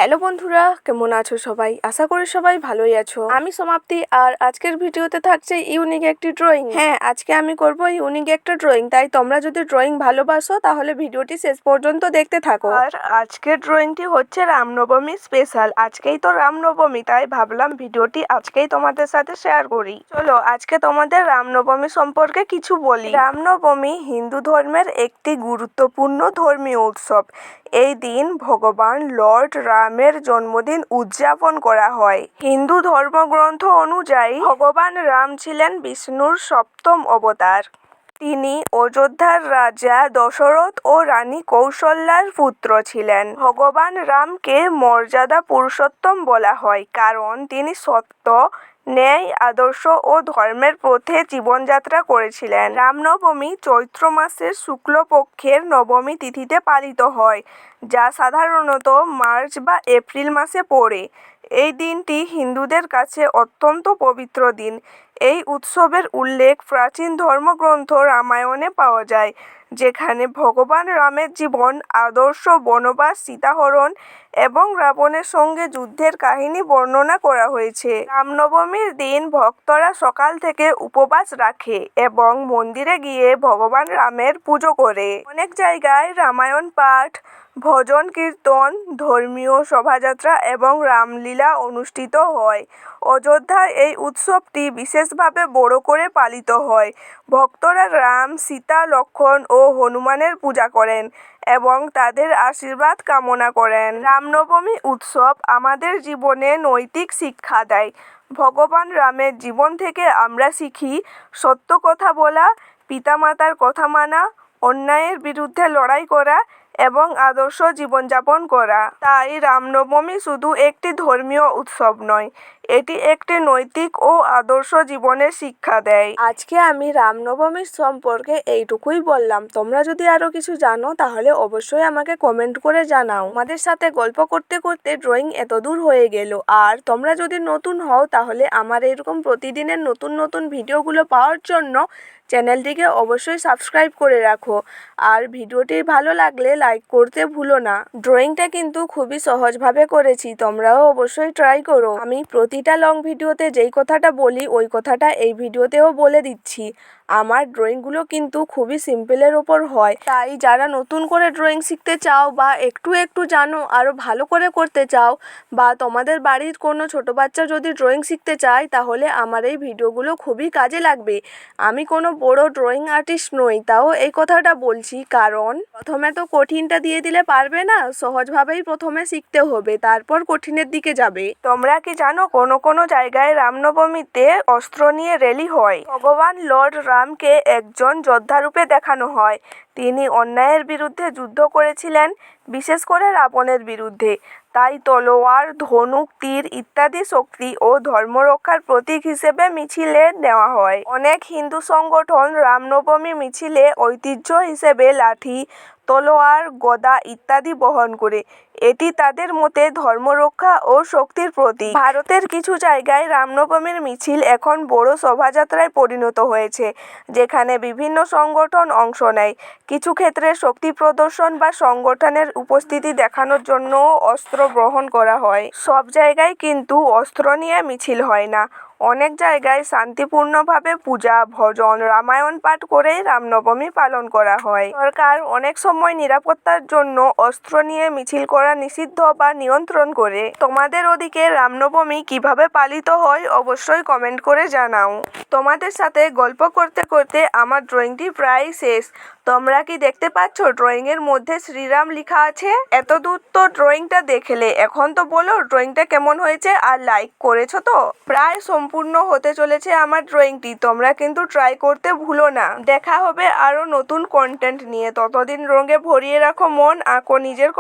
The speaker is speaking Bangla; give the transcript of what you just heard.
হ্যালো বন্ধুরা, কেমন আছো সবাই? আশা করি সবাই ভালোই আছো। আমি সমাপ্তি, আর আজকের ভিডিওতে থাকছে ইউনিক একটি ড্রয়িং। হ্যাঁ, আজকে আমি করব ইউনিক একটা ড্রয়িং, তাই তোমরা যদি ড্রয়িং ভালোবাসো তাহলে ভিডিওটি শেষ পর্যন্ত দেখতে থাকো। আর আজকের ড্রয়িংটি হচ্ছে রামনবমী স্পেশাল। আজকেই তো রামনবমী, তাই ভাবলাম ভিডিওটি আজকেই তোমাদের সাথে শেয়ার করি। চলো আজকে তোমাদের রামনবমী সম্পর্কে কিছু বলি। রামনবমী হিন্দু ধর্মের একটি গুরুত্বপূর্ণ ধর্মীয় উৎসব। এই দিন ভগবান লর্ড রামের জন্মদিন উদযাপন করা হয়। হিন্দু ধর্মগ্রন্থ অনুযায়ী ভগবান রাম ছিলেন বিষ্ণুর সপ্তম অবতার। তিনি অযোধ্যার রাজা দশরথ ও রানী কৌশল্যার পুত্র ছিলেন। ভগবান রামকে মর্যাদা পুরুষোত্তম বলা হয়, কারণ তিনি সত্য, ন্যায়, আদর্শ ও ধর্মের পথে জীবনযাত্রা করেছিলেন। রামনবমী চৈত্র মাসের শুক্লপক্ষের নবমী তিথিতে পালিত হয়, যা সাধারণত মার্চ বা এপ্রিল মাসে পড়ে। এই দিনটি হিন্দুদের কাছে অত্যন্ত পবিত্র দিন। এই উৎসবের উল্লেখ প্রাচীন ধর্মগ্রন্থ রামায়ণে পাওয়া যায়, যেখানে ভগবান রামের জীবন, আদর্শ, বনবাস, সীতাহরণ এবং রাবণের সঙ্গে যুদ্ধের কাহিনী বর্ণনা করা হয়েছে। রামনবমীর দিন ভক্তরা সকাল থেকে উপবাস রাখে এবং মন্দিরে গিয়ে ভগবান রামের পুজো করে। অনেক জায়গায় রামায়ণ পাঠ, ভজন কীর্তন, ধর্মীয় শোভাযাত্রা এবং রামলীলা অনুষ্ঠিত হয়। অযোধ্যায় এই উৎসবটি বিশেষভাবে বড় করে পালিত হয়। ভক্তরা রাম, সীতা, লক্ষ্মণ ও হনুমানের পূজা করেন এবং তাদের আশীর্বাদ কামনা করেন। রামনবমী উৎসব আমাদের জীবনে নৈতিক শিক্ষা দেয়। ভগবান রামের জীবন থেকে আমরা শিখি সত্য কথা বলা, পিতামাতার কথা মানা, অন্যায়ের বিরুদ্ধে লড়াই করা এবং আদর্শ জীবনযাপন করা। তাই রামনবমী শুধু একটি ধর্মীয় উৎসব নয়, এটি একটি নৈতিক ও আদর্শ জীবনের শিক্ষা দেয়। আজকে আমি রামনবমীর সম্পর্কে এইটুকুই বললাম। তোমরা যদি আরো কিছু জানো তাহলে অবশ্যই আমাকে কমেন্ট করে জানাও। আমাদের সাথে গল্প করতে করতে ড্রয়িং এত দূর হয়ে গেল। আর তোমরা যদি নতুন হও তাহলে আমার এরকম প্রতিদিনের নতুন নতুন ভিডিওগুলো পাওয়ার জন্য চ্যানেলটিকে অবশ্যই সাবস্ক্রাইব করে রাখো। আর ভিডিওটি ভালো লাগলে লাইক করতে ভুলো না। ড্রয়িংটা কিন্তু খুবই সহজভাবে করেছি, তোমরাও অবশ্যই ট্রাই করো। আমি প্রতিটা লং ভিডিওতে যেই কথাটা বলি ওই কথাটা এই ভিডিওতেও বলে দিচ্ছি। আমার ড্রয়িংগুলো কিন্তু খুবই সিম্পলের ওপর হয়, তাই যারা নতুন করে ড্রয়িং শিখতে চাও বা একটু একটু জানো আরও ভালো করে করতে চাও, বা তোমাদের বাড়ির কোনো ছোটো বাচ্চা যদি ড্রয়িং শিখতে চায় তাহলে আমার এই ভিডিওগুলো খুবই কাজে লাগবে। আমি কোনো বড় ড্রয়িং আর্টিস্ট নই, তাও এই কথাটা বলছি, কারণ প্রথমে তো কঠিনটা দিয়ে দিলে পারবে না। সহজভাবেই প্রথমে শিখতে হবে, তারপর কঠিনের দিকে যাবে। তোমরা কি জানো কোনো কোনো জায়গায় রামনবমীতে অস্ত্র নিয়ে র্যালি হয়? ভগবান লর্ড রামকে একজন যোদ্ধারূপে দেখানো হয়। তিনি অন্যায়ের বিরুদ্ধে যুদ্ধ করেছিলেন, বিশেষ করে রাবণের বিরুদ্ধে। তাই তলোয়ার, ধনুক, তীর ইত্যাদি শক্তি ও ধর্মরক্ষার প্রতীক হিসেবে মিছিলে নেওয়া হয়। অনেক হিন্দু সংগঠন রামনবমী মিছিলে ঐতিহ্য হিসেবে লাঠি, তলোয়ার, গদা ইত্যাদি বহন করে। এটি তাদের মতে ধর্মরক্ষা ও শক্তির প্রতীক। ভারতের কিছু জায়গায় রামনবমীর মিছিল এখন বড় শোভাযাত্রায় পরিণত হয়েছে, যেখানে বিভিন্ন সংগঠন অংশ নেয়। কিছু ক্ষেত্রে শক্তি প্রদর্শন বা সংগঠনের উপস্থিতি দেখানোর জন্য অস্ত্র গ্রহণ করা হয়। সব জায়গায় কিন্তু অস্ত্র নিয়ে মিছিল হয় না। অনেক জায়গায় শান্তিপূর্ণভাবে পূজা, ভজন, রামায়ণ পাঠ করেই রামনবমী পালন করা হয়। সরকার অনেক সময় নিরাপত্তার জন্য অস্ত্র নিয়ে মিছিল করা নিষিদ্ধ বা নিয়ন্ত্রণ করে। তোমাদের ওদিকে রামনবমী কিভাবে পালিত হয় অবশ্যই কমেন্ট করে জানাও। তোমাদের সাথে গল্প করতে করতে আমার ড্রয়িংটি প্রায় শেষ। তোমরা কি দেখতে পাচ্ছ ড্রয়িং এর মধ্যে শ্রীরাম লেখা আছে? এত দূর তো ড্রয়িংটা দেখলে, এখন তো বলো ড্রয়িংটা কেমন হয়েছে আর লাইক করেছো তো? প্রায় সম্পূর্ণ হতে চলেছে আমার ড্রয়িংটি, তোমরা কিন্তু ট্রাই করতে ভুলো না। দেখা হবে আরো নতুন কন্টেন্ট নিয়ে। ততদিন রঙে ভরিয়ে রাখো মন, আঁকো নিজের